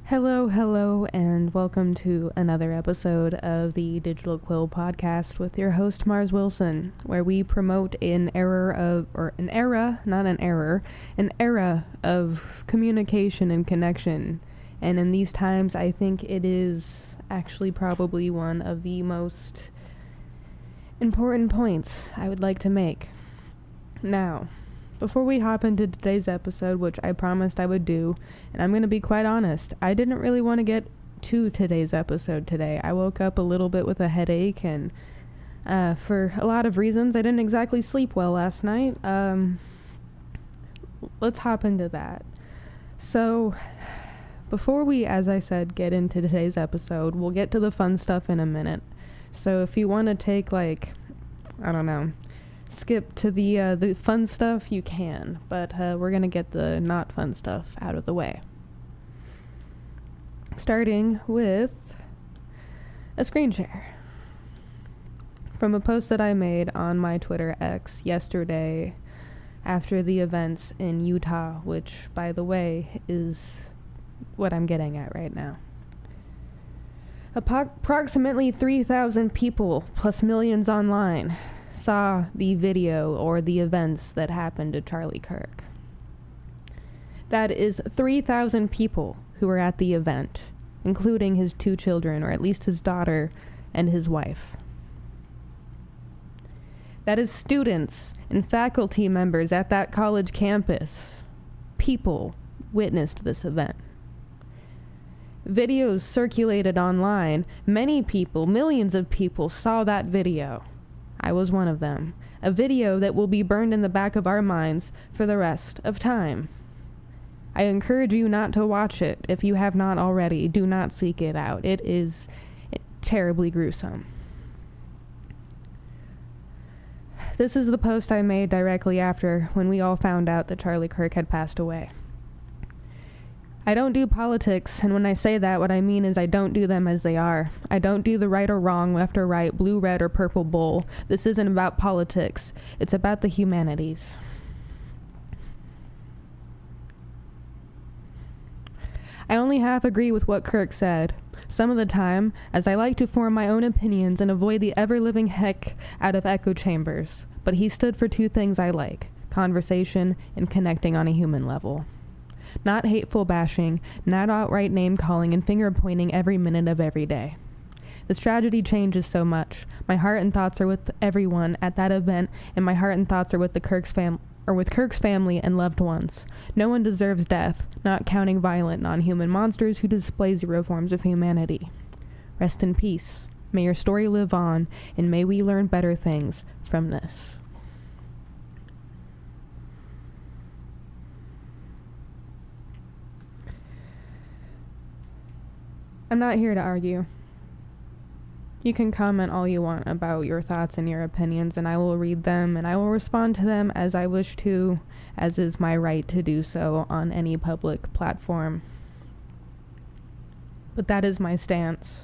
Hello, and welcome to another episode of the Digital Quill podcast with your host Mars Wilson, where we promote an era of communication and connection. And in these times, I think it is actually probably one of the most important points I would like to make. Now, before we hop into today's episode, which I promised I would do, and I'm going to be quite honest, I didn't really want to get to today's episode today. I woke up a little bit with a headache, and for a lot of reasons, I didn't exactly sleep well last night. Let's hop into that. So, before we, as I said, get into today's episode, we'll get to the fun stuff in a minute. So if you want to take, skip to the fun stuff, you can, but we're gonna get the not fun stuff out of the way. Starting with a screen share from a post that I made on my Twitter X yesterday after the events in Utah, which, by the way, is what I'm getting at right now. Approximately 3,000 people, plus millions online, saw the video or the events that happened to Charlie Kirk. That is 3,000 people who were at the event, including his 2 children, or at least his daughter and his wife. That is students and faculty members at that college campus. People witnessed this event. Videos circulated online. Many people, millions of people, saw that video. I was one of them. A video that will be burned in the back of our minds for the rest of time. I encourage you not to watch it. If you have not already, do not seek it out. It is terribly gruesome. This is the post I made directly after when we all found out that Charlie Kirk had passed away. I don't do politics, and when I say that, what I mean is I don't do them as they are. I don't do the right or wrong, left or right, blue, red, or purple bowl. This isn't about politics. It's about the humanities. I only half agree with what Kirk said. Some of the time, as I like to form my own opinions and avoid the ever-living heck out of echo chambers. But he stood for 2 things I like: conversation and connecting on a human level. Not hateful bashing, not outright name-calling and finger-pointing every minute of every day. This tragedy changes so much. My heart and thoughts are with everyone at that event, and my heart and thoughts are with Kirk's family and loved ones. No one deserves death, not counting violent, non-human monsters who display 0 forms of humanity. Rest in peace. May your story live on, and may we learn better things from this. I'm not here to argue. You can comment all you want about your thoughts and your opinions, and I will read them, and I will respond to them as I wish to, as is my right to do so on any public platform. But that is my stance.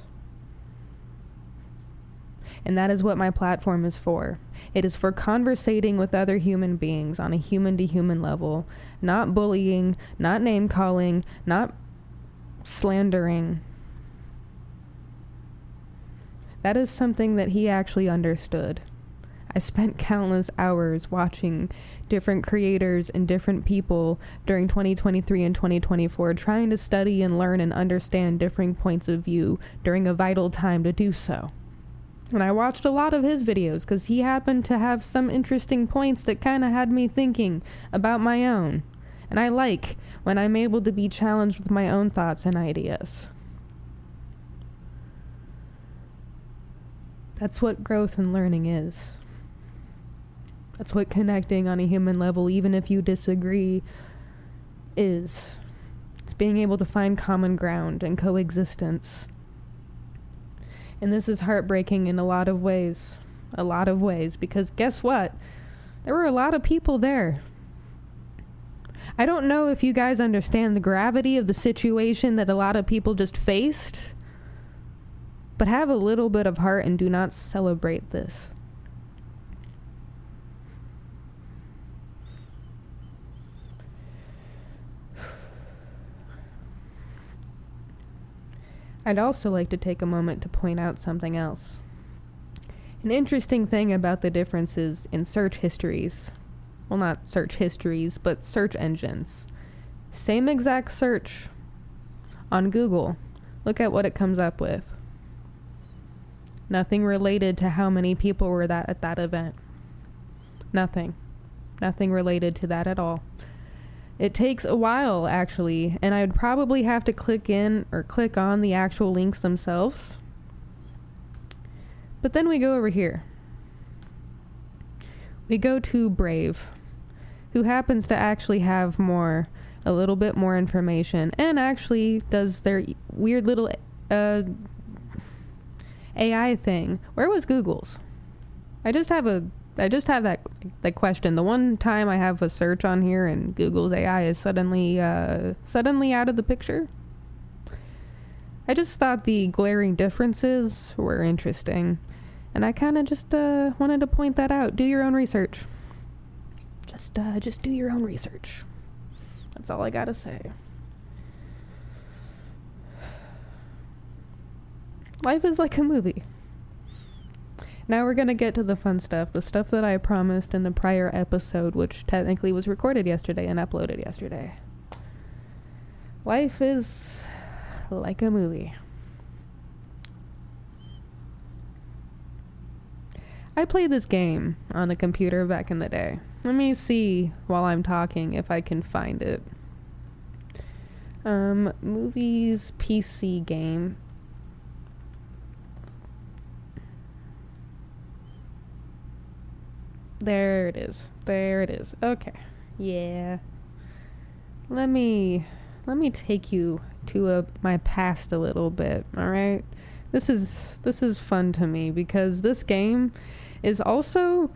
And that is what my platform is for. It is for conversating with other human beings on a human-to-human level, not bullying, not name-calling, not slandering. That is something that he actually understood. I spent countless hours watching different creators and different people during 2023 and 2024 trying to study and learn and understand differing points of view during a vital time to do so. And I watched a lot of his videos because he happened to have some interesting points that kind of had me thinking about my own. And I like when I'm able to be challenged with my own thoughts and ideas. That's what growth and learning is. That's what connecting on a human level, even if you disagree, is. It's being able to find common ground and coexistence. And this is heartbreaking in a lot of ways, because guess what? There were a lot of people there. I don't know if you guys understand the gravity of the situation that a lot of people just faced, but have a little bit of heart and do not celebrate this. I'd also like to take a moment to point out something else. An interesting thing about the differences in search histories, well, not search histories, but search engines. Same exact search on Google. Look at what it comes up with. Nothing related to how many people were at that event. Nothing. Nothing related to that at all. It takes a while, actually, and I'd probably have to click in or click on the actual links themselves. But then we go over here. We go to Brave, who happens to actually have a little bit more information, and actually does their weird little AI thing. Where was Google's? I just have that question. The one time I have a search on here and Google's AI is suddenly out of the picture. I just thought the glaring differences were interesting, and I kind of just wanted to point that out. Do your own research. Just do your own research. That's all I gotta say. Life is like a movie. Now we're gonna get to the fun stuff, the stuff that I promised in the prior episode, which technically was recorded yesterday and uploaded yesterday. Life is like a movie. I played this game on the computer back in the day. Let me see while I'm talking if I can find it. Movies PC game. There it is. Okay. Yeah. Let me take you to my past a little bit, all right? This is fun to me because this game is also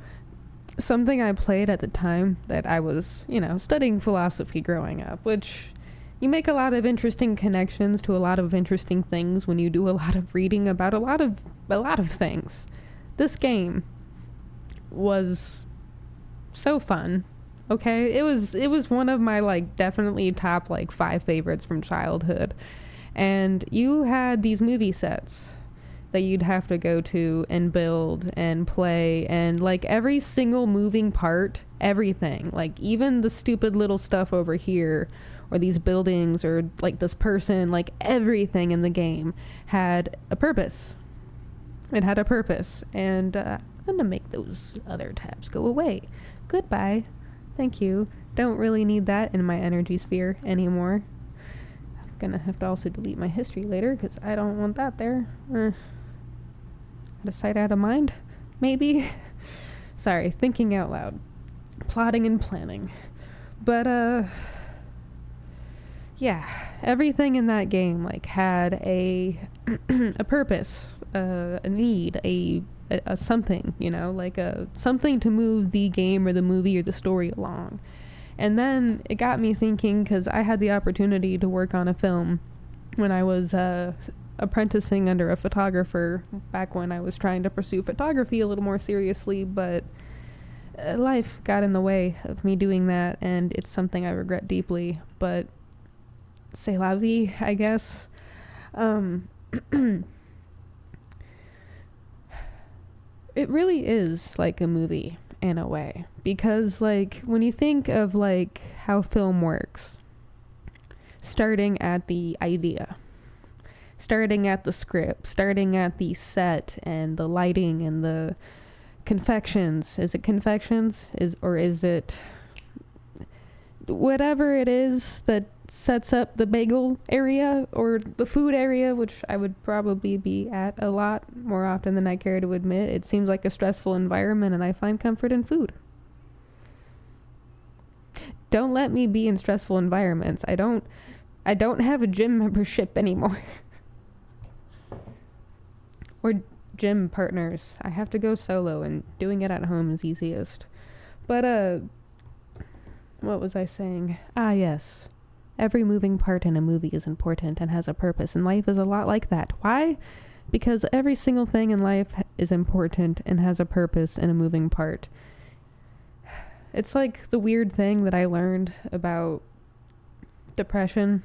something I played at the time that I was, studying philosophy growing up, which you make a lot of interesting connections to a lot of interesting things when you do a lot of reading about a lot of things. This game was so fun. Okay, it was one of my definitely top 5 favorites from childhood. And you had these movie sets that you'd have to go to and build and play, and every single moving part, everything, even the stupid little stuff over here or these buildings or this person, everything in the game had a purpose. It had a purpose, and I'm gonna make those other tabs go away. Goodbye. Thank you. Don't really need that in my energy sphere anymore. I'm gonna have to also delete my history later because I don't want that there. Out of sight, out of mind? Maybe? Sorry, thinking out loud. Plotting and planning. But, yeah. Everything in that game, had a a purpose, a need, a something, something to move the game or the movie or the story along. And then it got me thinking, because I had the opportunity to work on a film when I was apprenticing under a photographer back when I was trying to pursue photography a little more seriously, but life got in the way of me doing that, and it's something I regret deeply, but c'est la vie, I guess. It really is like a movie in a way, because when you think of how film works, starting at the idea, starting at the script, starting at the set and the lighting and the confections. Is it confections? Or is it whatever it is that sets up the bagel area or the food area, which I would probably be at a lot more often than I care to admit. It seems like a stressful environment, and I find comfort in food. Don't let me be in stressful environments. I don't have a gym membership anymore. Or gym partners. I have to go solo, and doing it at home is easiest. But, what was I saying? Ah, yes. Every moving part in a movie is important and has a purpose, and life is a lot like that. Why? Because every single thing in life is important and has a purpose and a moving part. It's like the weird thing that I learned about depression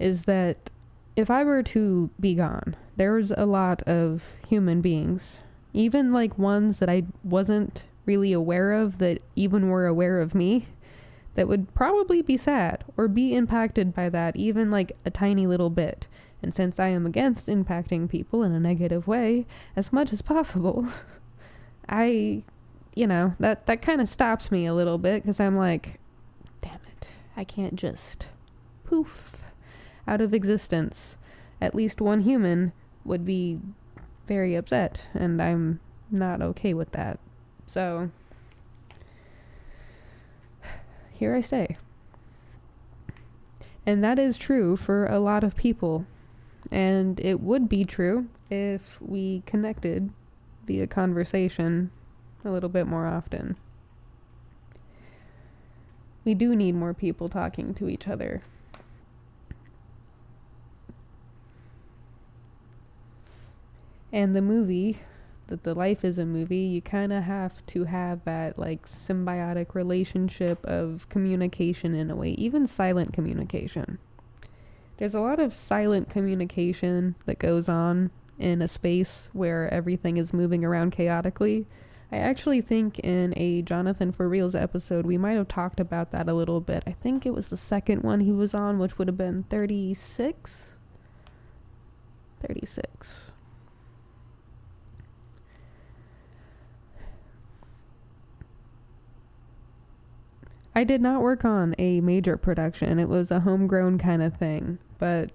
is that if I were to be gone, there's a lot of human beings, even like ones that I wasn't really aware of that even were aware of me, that would probably be sad or be impacted by that, even like a tiny little bit. And since I am against impacting people in a negative way as much as possible, that kind of stops me a little bit, because I'm like, damn it, I can't just poof out of existence. At least one human would be very upset, and I'm not okay with that. So here I stay. And that is true for a lot of people. And it would be true if we connected via conversation a little bit more often. We do need more people talking to each other. And the movie, that the life is a movie, you kind of have to have that like symbiotic relationship of communication in a way, even silent communication. There's a lot of silent communication that goes on in a space where everything is moving around chaotically. I actually think in a Jonathan for Reals episode, we might have talked about that a little bit. I think it was the second one he was on, which would have been 36. I did not work on a major production. It was a homegrown kind of thing, but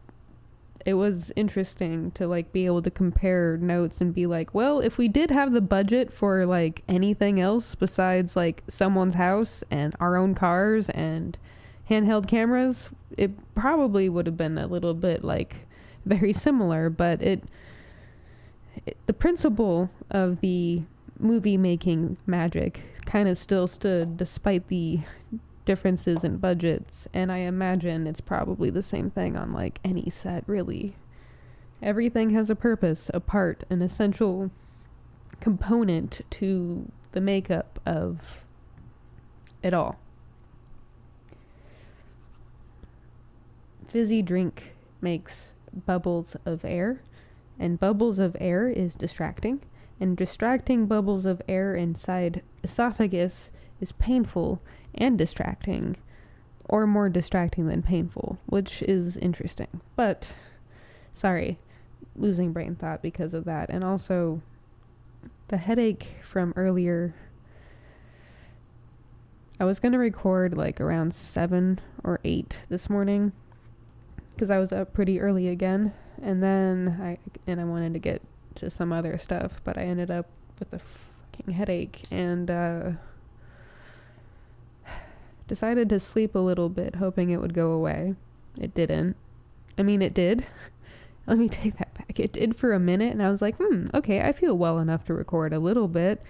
it was interesting to like be able to compare notes and be like, well, if we did have the budget for like anything else besides like someone's house and our own cars and handheld cameras, it probably would have been a little bit like very similar, but the principle of the movie making magic kind of still stood despite the differences in budgets, and I imagine it's probably the same thing on like any set, really. Everything has a purpose, a part, an essential component to the makeup of it all. Fizzy drink makes bubbles of air, and bubbles of air is distracting, and distracting bubbles of air inside esophagus is painful and distracting, or more distracting than painful, which is interesting. But, sorry, losing brain thought because of that. And also, the headache from earlier, I was going to record like around 7 or 8 this morning, because I was up pretty early again, and then I wanted to get to some other stuff, but I ended up with a fucking headache, and decided to sleep a little bit, hoping it would go away. It didn't. I mean, it did. Let me take that back. It did for a minute, and I was like, okay, I feel well enough to record a little bit.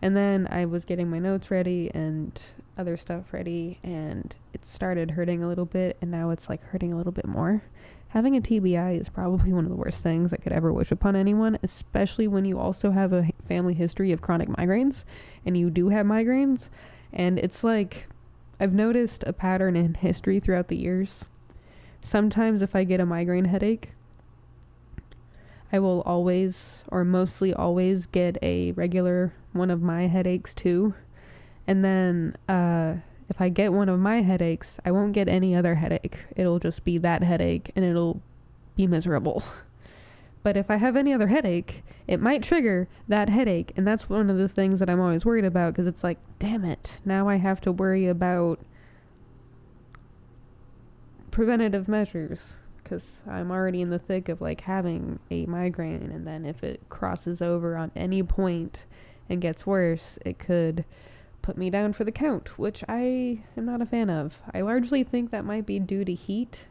And then I was getting my notes ready and other stuff ready, and it started hurting a little bit, and now it's like hurting a little bit more. Having a TBI is probably one of the worst things I could ever wish upon anyone, especially when you also have a family history of chronic migraines, and you do have migraines, and it's like, I've noticed a pattern in history throughout the years. Sometimes if I get a migraine headache, I will always, or mostly always, get a regular one of my headaches too. And then if I get one of my headaches, I won't get any other headache. It'll just be that headache, and it'll be miserable. But if I have any other headache, it might trigger that headache. And that's one of the things that I'm always worried about, because it's like, damn it, now I have to worry about preventative measures, because I'm already in the thick of like having a migraine. And then if it crosses over on any point and gets worse, it could put me down for the count, which I am not a fan of. I largely think that might be due to heat,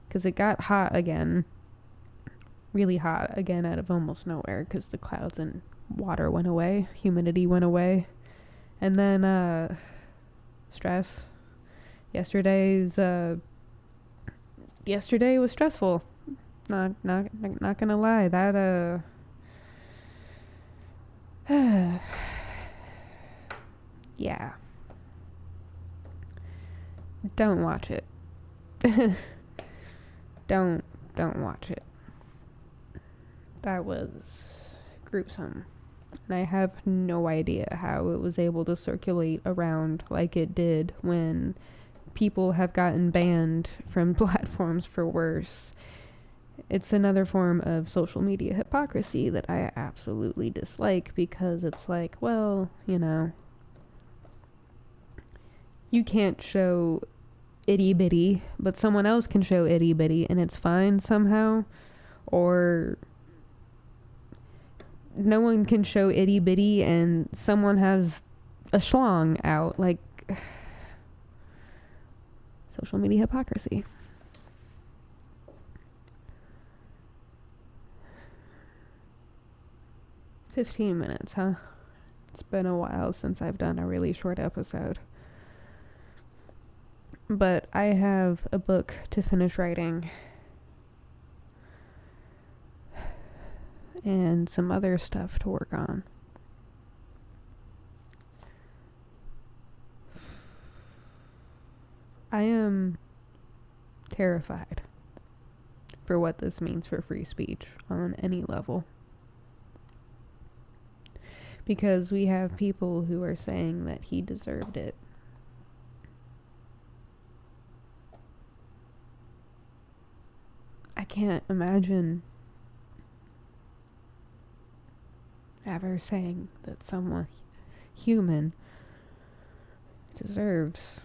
because it got hot again. Really hot again out of almost nowhere, because the clouds and water went away, humidity went away, and then stress. Yesterday was stressful. Not gonna lie. That yeah. Don't watch it. Don't don't watch it. That was gruesome. And I have no idea how it was able to circulate around like it did when people have gotten banned from platforms for worse. It's another form of social media hypocrisy that I absolutely dislike, because it's like, well, you know, you can't show itty bitty, but someone else can show itty bitty and it's fine somehow. Or no one can show itty bitty and someone has a schlong out. Like, social media hypocrisy. "15 minutes, huh? It's been a while since I've done a really short episode. But I have a book to finish writing. And some other stuff to work on. I am terrified for what this means for free speech on any level. Because we have people who are saying that he deserved it. I can't imagine ever saying that someone human deserves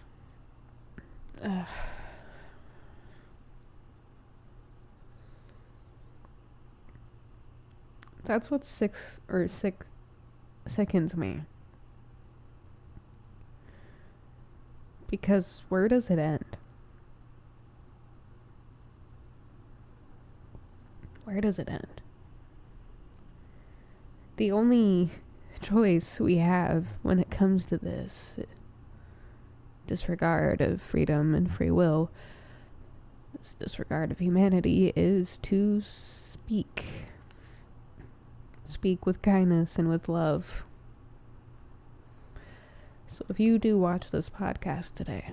that's what sickens me. Because where does it end? Where does it end? The only choice we have when it comes to this disregard of freedom and free will, this disregard of humanity, is to speak. Speak with kindness and with love. So if you do watch this podcast today,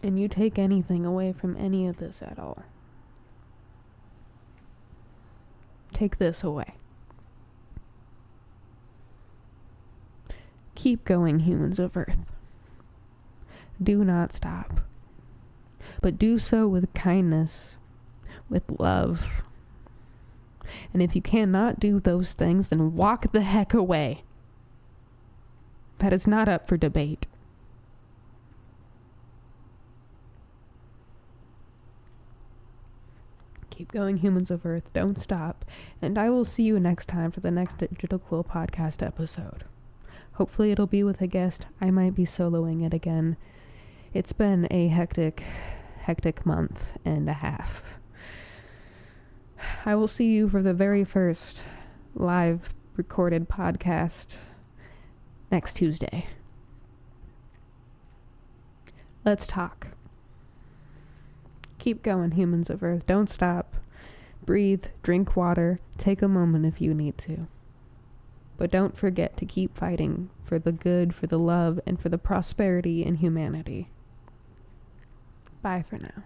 and you take anything away from any of this at all, take this away. Keep going, humans of Earth. Do not stop. But do so with kindness, with love. And if you cannot do those things, then walk the heck away. That is not up for debate. Keep going, humans of Earth. Don't stop. And I will see you next time for the next Digital Quill podcast episode. Hopefully it'll be with a guest. I might be soloing it again. It's been a hectic month and a half. I will see you for the very first live recorded podcast next Tuesday. Let's talk. Keep going, humans of Earth. Don't stop. Breathe, drink water, take a moment if you need to. But don't forget to keep fighting for the good, for the love, and for the prosperity in humanity. Bye for now.